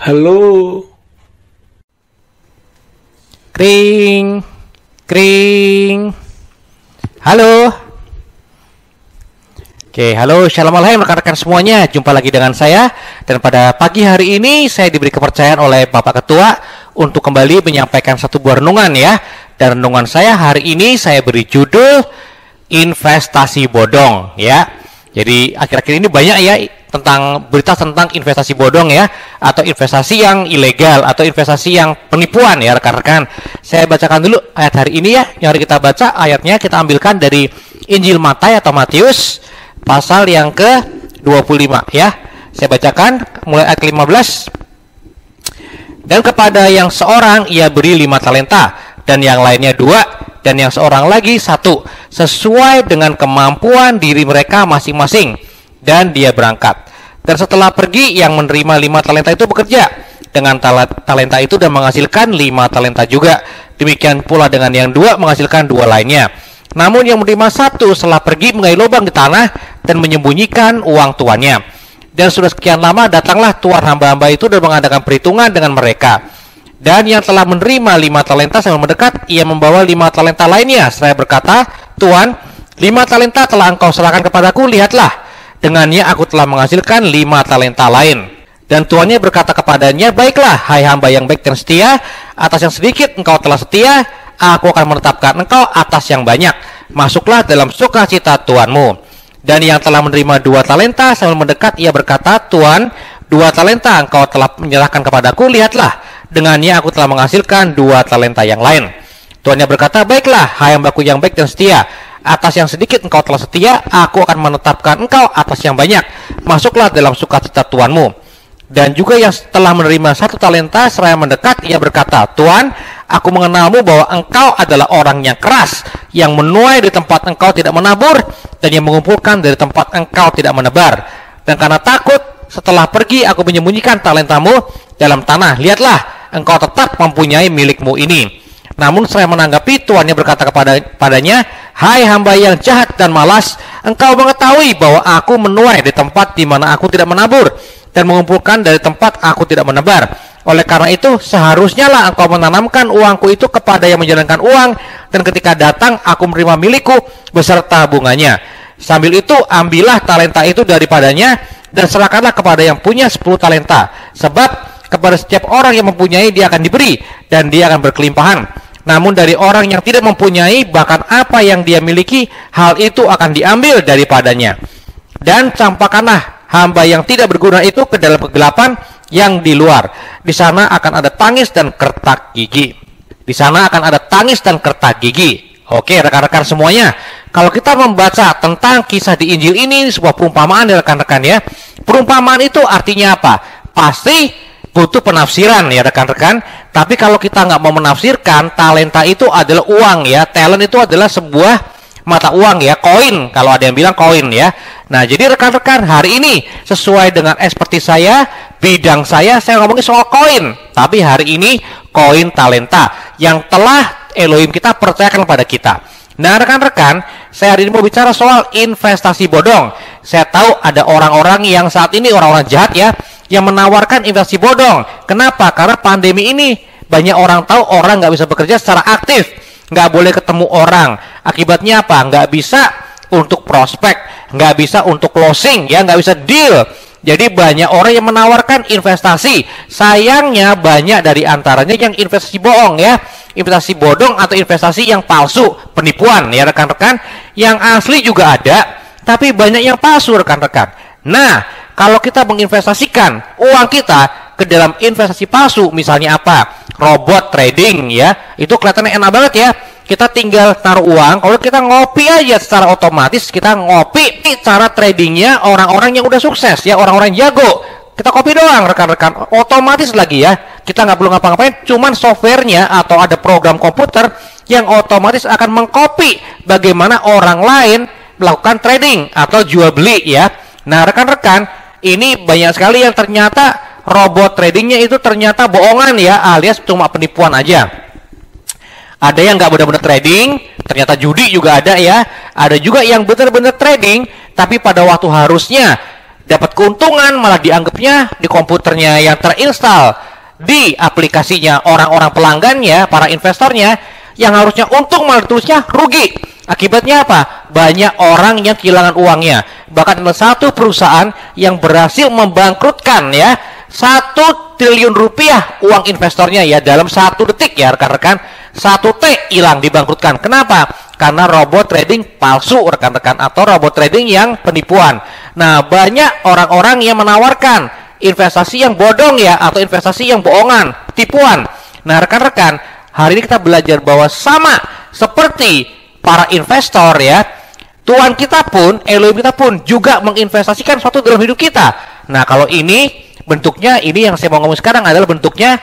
Halo. Kring, kring. Halo. Oke, halo, shalom alaikum rekan-rekan semuanya. Jumpa lagi dengan saya. Dan pada pagi hari ini saya diberi kepercayaan oleh Bapak Ketua untuk kembali menyampaikan satu buah renungan ya. Dan renungan saya hari ini saya beri judul investasi bodong ya. Jadi akhir-akhir ini banyak ya tentang berita tentang investasi bodong ya, atau investasi yang ilegal, atau investasi yang penipuan ya rekan-rekan. Saya bacakan dulu ayat hari ini ya. Yang kita baca ayatnya kita ambilkan dari Injil Matai atau Matius pasal yang ke-25 ya. Saya bacakan mulai ayat 15. Dan kepada yang seorang ia beri 5 talenta, dan yang lainnya 2, dan yang seorang lagi 1, sesuai dengan kemampuan diri mereka masing-masing. Dan dia berangkat. Dan setelah pergi, yang menerima 5 talenta itu bekerja dengan talenta itu dan menghasilkan 5 talenta juga. Demikian pula dengan yang 2 menghasilkan 2 lainnya. Namun yang menerima 1 setelah pergi menggali lubang di tanah dan menyembunyikan uang tuannya. Dan sudah sekian lama datanglah tuan hamba-hamba itu dan mengadakan perhitungan dengan mereka. Dan yang telah menerima 5 talenta sambil mendekat, ia membawa 5 talenta lainnya. Saya berkata, Tuan, 5 talenta telah engkau serahkan kepadaku, lihatlah. Dengannya aku telah menghasilkan 5 talenta lain. Dan tuannya berkata kepadanya, baiklah, hai hamba yang baik dan setia, atas yang sedikit engkau telah setia, aku akan menetapkan engkau atas yang banyak. Masuklah dalam sukacita tuanmu. Dan yang telah menerima 2 talenta sambil mendekat, ia berkata, Tuan, 2 talenta engkau telah menyerahkan kepadaku, lihatlah. Dengannya aku telah menghasilkan 2 talenta yang lain. Tuannya berkata, baiklah, hai hambaku yang baik dan setia, atas yang sedikit engkau telah setia, aku akan menetapkan engkau atas yang banyak. Masuklah dalam sukacita tuanmu. Dan juga yang telah menerima 1 talenta seraya mendekat, ia berkata, Tuan, aku mengenalmu bahwa engkau adalah orang yang keras, yang menuai di tempat engkau tidak menabur, dan yang mengumpulkan dari tempat engkau tidak menebar. Dan karena takut, setelah pergi aku menyembunyikan talentamu dalam tanah. Lihatlah, engkau tetap mempunyai milikmu ini. Namun saya menanggapi, tuannya berkata kepadanya, hai hamba yang jahat dan malas, engkau mengetahui bahwa aku menuai di tempat di mana aku tidak menabur, dan mengumpulkan dari tempat aku tidak menebar. Oleh karena itu, seharusnya lah engkau menanamkan uangku itu kepada yang menjalankan uang, dan ketika datang aku menerima milikku beserta bunganya. Sambil itu, ambillah talenta itu daripadanya, dan serahkanlah kepada yang punya 10 talenta. Sebab kepada setiap orang yang mempunyai dia akan diberi, dan dia akan berkelimpahan. Namun dari orang yang tidak mempunyai, bahkan apa yang dia miliki, hal itu akan diambil daripadanya. Dan campakkanlah hamba yang tidak berguna itu ke dalam kegelapan yang di luar. Di sana akan ada tangis dan kertak gigi. Di sana akan ada tangis dan kertak gigi. Oke, rekan-rekan semuanya, kalau kita membaca tentang kisah di Injil ini sebuah perumpamaan ya rekan-rekan ya. Perumpamaan itu artinya apa? Pasti butuh penafsiran ya rekan-rekan. Tapi kalau kita nggak mau menafsirkan, talenta itu adalah uang ya. Talent itu adalah sebuah mata uang ya, koin. Kalau ada yang bilang koin ya. Nah, jadi rekan-rekan, hari ini sesuai dengan ekspertis saya, bidang saya ngomongin soal koin. Tapi hari ini koin talenta yang telah Elohim kita percayakan kepada kita. Nah rekan-rekan, saya hari ini mau bicara soal investasi bodong. Saya tahu ada orang-orang yang saat ini orang-orang jahat ya, yang menawarkan investasi bodong. Kenapa? Karena pandemi ini banyak orang tahu orang nggak bisa bekerja secara aktif, nggak boleh ketemu orang. Akibatnya apa? Nggak bisa untuk prospek, nggak bisa untuk closing, ya nggak bisa deal. Jadi banyak orang yang menawarkan investasi. Sayangnya banyak dari antaranya yang investasi bohong ya, investasi bodong atau investasi yang palsu, penipuan ya rekan-rekan. Yang asli juga ada, tapi banyak yang palsu rekan-rekan. Nah, kalau kita menginvestasikan uang kita ke dalam investasi palsu, misalnya apa? Robot trading ya, itu kelihatannya enak banget ya. Kita tinggal taruh uang, kalau kita ngopi aja secara otomatis, kita ngopi cara tradingnya orang-orang yang udah sukses ya, orang-orang jago. Kita copy doang rekan-rekan, otomatis lagi ya. Kita nggak perlu ngapa-ngapain, cuman softwarenya atau ada program komputer yang otomatis akan mengcopy bagaimana orang lain melakukan trading atau jual beli ya. Nah rekan-rekan, ini banyak sekali yang ternyata robot tradingnya itu ternyata bohongan ya, alias cuma penipuan aja. Ada yang nggak benar-benar trading, ternyata judi juga ada ya. Ada juga yang benar-benar trading, tapi pada waktu harusnya dapat keuntungan, malah dianggapnya di komputernya yang terinstall di aplikasinya orang-orang pelanggannya, para investornya, yang harusnya untung malah tulisnya rugi. Akibatnya apa? Banyak orang yang kehilangan uangnya. Bahkan ada satu perusahaan yang berhasil membangkrutkan ya 1 triliun rupiah uang investornya ya dalam 1 detik ya rekan-rekan. 1T hilang, dibangkrutkan. Kenapa? Karena robot trading palsu rekan-rekan, atau robot trading yang penipuan. Nah, banyak orang-orang yang menawarkan investasi yang bodong ya, atau investasi yang bohongan, tipuan. Nah, rekan-rekan, hari ini kita belajar bahwa sama seperti para investor ya, Tuhan kita pun, Elohim kita pun juga menginvestasikan sesuatu dalam hidup kita. Nah, kalau ini bentuknya, ini yang saya mau ngomong sekarang adalah bentuknya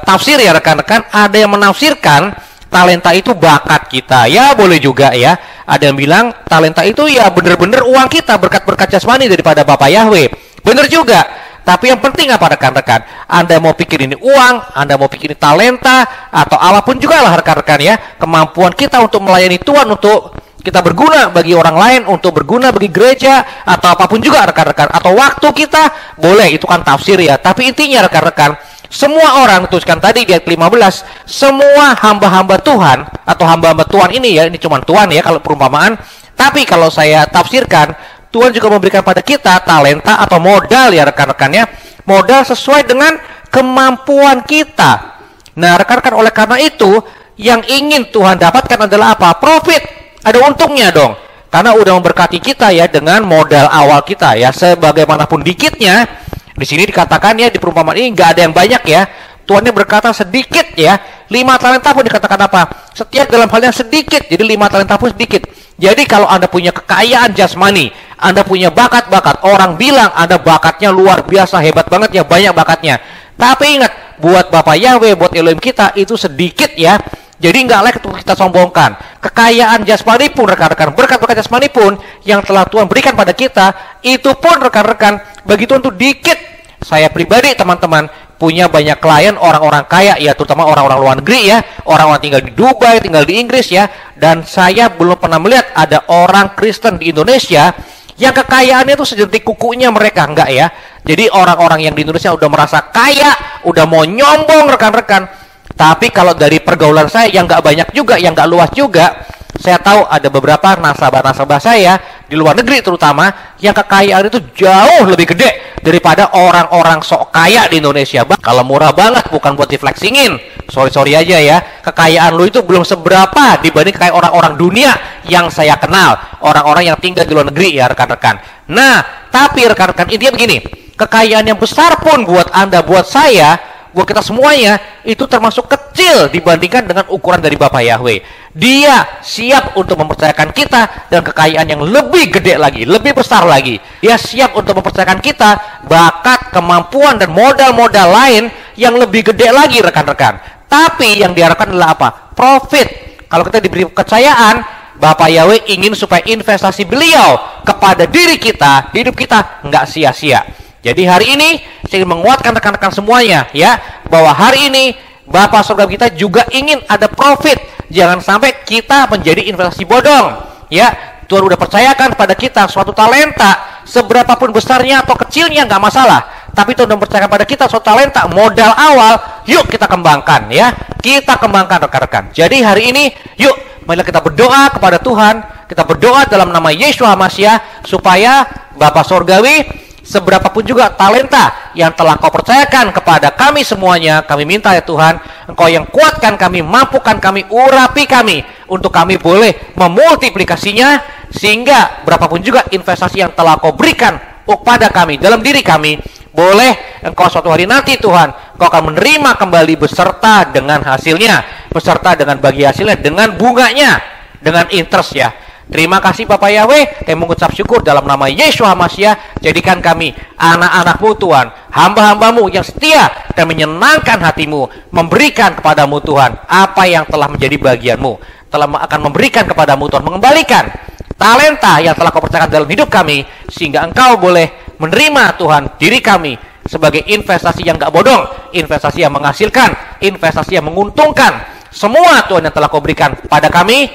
tafsir ya rekan-rekan. Ada yang menafsirkan talenta itu bakat kita, ya boleh juga ya. Ada yang bilang talenta itu ya bener-bener uang kita, berkat-berkat jasmani daripada Bapak Yahweh. Bener juga. Tapi yang penting apa rekan-rekan? Anda mau pikir ini uang, Anda mau pikir ini talenta, atau apapun juga lah rekan-rekan ya. Kemampuan kita untuk melayani Tuhan, untuk kita berguna bagi orang lain, untuk berguna bagi gereja, atau apapun juga rekan-rekan. Atau waktu kita, boleh, itu kan tafsir ya. Tapi intinya rekan-rekan, semua orang, tuliskan tadi di ayat 15, semua hamba-hamba Tuhan, atau hamba-hamba Tuhan ini ya, ini cuma Tuhan ya kalau perumpamaan. Tapi kalau saya tafsirkan, Tuhan juga memberikan pada kita talenta atau modal ya rekan-rekannya, modal sesuai dengan kemampuan kita. Nah rekan-rekan, oleh karena itu yang ingin Tuhan dapatkan adalah apa? Profit, ada untungnya dong, karena udah memberkati kita ya dengan modal awal kita ya, sebagaimanapun dikitnya. Di sini dikatakan ya, di perumpamaan ini nggak ada yang banyak ya. Tuhannya berkata sedikit ya. 5 talenta pun dikatakan apa? Setiap dalam hal yang sedikit. Jadi 5 talenta pun sedikit. Jadi kalau Anda punya kekayaan jasmani, Anda punya bakat-bakat, orang bilang Anda bakatnya luar biasa, hebat banget ya, banyak bakatnya. Tapi ingat, buat Bapak Yahweh, buat Elohim kita itu sedikit ya. Jadi nggak layak untuk kita sombongkan. Kekayaan jasmani pun rekan-rekan, berkat-berkat jasmani pun yang telah Tuhan berikan pada kita, itu pun rekan-rekan, bagi Tuhan itu dikit. Saya pribadi teman-teman punya banyak klien orang-orang kaya ya, terutama orang-orang luar negeri ya, orang-orang tinggal di Dubai, tinggal di Inggris ya. Dan saya belum pernah melihat ada orang Kristen di Indonesia yang kekayaannya itu sejentik kukunya mereka, enggak ya. Jadi orang-orang yang di Indonesia udah merasa kaya, udah mau nyombong rekan-rekan. Tapi kalau dari pergaulan saya yang nggak banyak juga, yang nggak luas juga, saya tahu ada beberapa nasabah-nasabah saya di luar negeri terutama yang kekayaan itu jauh lebih gede daripada orang-orang sok kaya di Indonesia. Kalau murah banget, bukan buat di-flexingin, sorry aja ya, kekayaan lu itu belum seberapa dibanding kayak orang-orang dunia yang saya kenal, orang-orang yang tinggal di luar negeri ya rekan-rekan. Nah, tapi rekan-rekan, intinya begini, kekayaan yang besar pun buat Anda, buat saya, buat kita semuanya, itu termasuk kecil dibandingkan dengan ukuran dari Bapak Yahweh. Dia siap untuk mempercayakan kita dengan kekayaan yang lebih gede lagi, lebih besar lagi. Dia siap untuk mempercayakan kita bakat, kemampuan, dan modal-modal lain yang lebih gede lagi rekan-rekan. Tapi yang diharapkan adalah apa? Profit. Kalau kita diberi kepercayaan, Bapak Yahweh ingin supaya investasi beliau kepada diri kita, hidup kita, nggak sia-sia. Jadi hari ini saya ingin menguatkan rekan-rekan semuanya ya, bahwa hari ini Bapak surga kita juga ingin ada profit. Jangan sampai kita menjadi investasi bodong ya. Tuhan udah percayakan pada kita suatu talenta, seberapapun besarnya atau kecilnya nggak masalah. Tapi Tuhan udah percayakan pada kita suatu talenta, modal awal, yuk kita kembangkan ya. Kita kembangkan rekan-rekan. Jadi hari ini yuk, marilah kita berdoa kepada Tuhan. Kita berdoa dalam nama Yesus HaMashiach supaya Bapak Surgawi, seberapapun juga talenta yang telah Kau percayakan kepada kami semuanya, kami minta ya Tuhan, Engkau yang kuatkan kami, mampukan kami, urapi kami, untuk kami boleh memultiplikasinya, sehingga berapapun juga investasi yang telah Kau berikan kepada kami, dalam diri kami, boleh Engkau suatu hari nanti Tuhan, Kau akan menerima kembali beserta dengan hasilnya, beserta dengan bagi hasilnya, dengan bunganya, dengan interest ya. Terima kasih Bapak Yahweh, kami mengucap syukur dalam nama Yesus HaMashiach. Jadikan kami anak-anak-Mu Tuhan, hamba-hamba-Mu yang setia dan menyenangkan hati-Mu, memberikan kepadamu Tuhan apa yang telah menjadi bagian-Mu, telah akan memberikan kepadamu Tuhan, mengembalikan talenta yang telah Kau percayakan dalam hidup kami, sehingga Engkau boleh menerima Tuhan diri kami sebagai investasi yang gak bodong, investasi yang menghasilkan, investasi yang menguntungkan. Semua Tuhan yang telah Kau berikan pada kami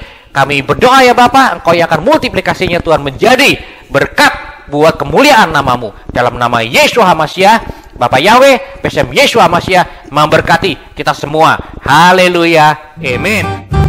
berdoa ya Bapak, Engkau yang akan multiplikasinya Tuhan menjadi berkat buat kemuliaan namamu. Dalam nama Yesus HaMashiach, Bapak Yahweh, BSM Yesus HaMashiach memberkati kita semua. Haleluya. Amin.